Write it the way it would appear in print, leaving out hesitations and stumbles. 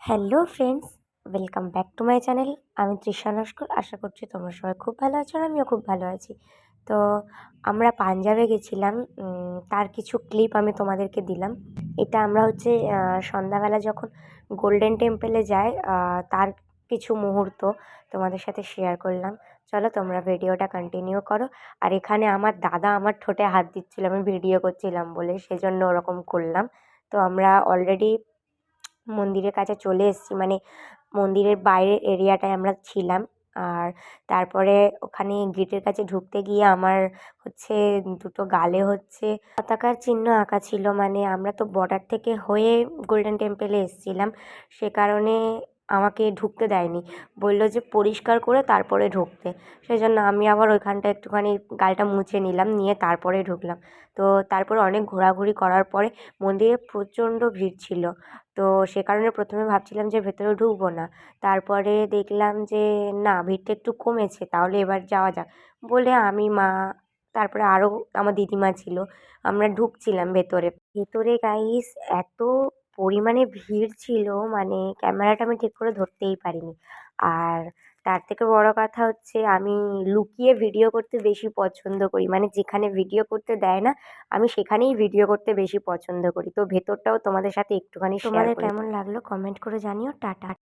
Hello friends, welcome back to my channel. আমি তৃষা নস্কর। আশা করছি তোমরা সবাই খুব ভালো আছো আর আমিও খুব ভালো আছি। তো আমরা পাঞ্জাবে গেছিলাম, তার কিছু ক্লিপ আমি তোমাদেরকে দিলাম। এটা আমরা সন্ধ্যাবেলা যখন গোল্ডেন টেম্পলে যাই, তার কিছু মুহূর্ত তোমাদের সাথে শেয়ার করলাম। চলো তোমরা ভিডিওটা কন্টিনিউ করো। আর এখানে আমার দাদা আমার ঠোঁটে হাত দিচ্ছিল, আমি ভিডিও করছিলাম বলে, সেজন্য ওরকম করলাম। তো আমরা অলরেডি মন্দিরের কাছে চলে এসেছি, মানে মন্দিরের বাইরের এরিয়াটায় আমরা ছিলাম। আর তারপরে ওখানে গেটের কাছে ঢুকতে গিয়ে আমার দুটো গালে পতাকার চিহ্ন আঁকা ছিল। মানে আমরা তো বর্ডার থেকে হয়ে গোল্ডেন টেম্পলে এসেছিলাম, সে কারণে আমাকে ঢুকতে দেয়নি, বললো যে পরিষ্কার করে তারপরে ঢুকতে। সেই জন্য আমি আবার ওইখানটা একটুখানি গালটা মুছে নিলাম, নিয়ে তারপরে ঢুকলাম। তো তারপরে অনেক ঘোরাঘুরি করার পরে মন্দিরে প্রচণ্ড ভিড় ছিল। তো সে কারণে প্রথমে ভাবছিলাম যে ভেতরে ঢুকবো না। তারপরে দেখলাম যে না, ভিড়টা একটু কমেছে, তাহলে এবার যাওয়া যাক বলে আমি, মা, তারপরে আরও আমার দিদিমা ছিল, আমরা ঢুকছিলাম ভেতরে। ভেতরে গাইস এত পরিমাণে ভিড় ছিল, মানে ক্যামেরাটা আমি ঠিক করে ধরতেই পারিনি। আর তার থেকে বড় কথা আমি লুকিয়ে ভিডিও করতে বেশি পছন্দ করি, মানে যেখানে ভিডিও করতে দেয় না আমি সেখানেই ভিডিও করতে বেশি পছন্দ করি। তো ভেতরটাও তোমাদের সাথে একটুখানি শেয়ার করি। তোমাদের কেমন লাগলো কমেন্ট করে জানিও। টাটা।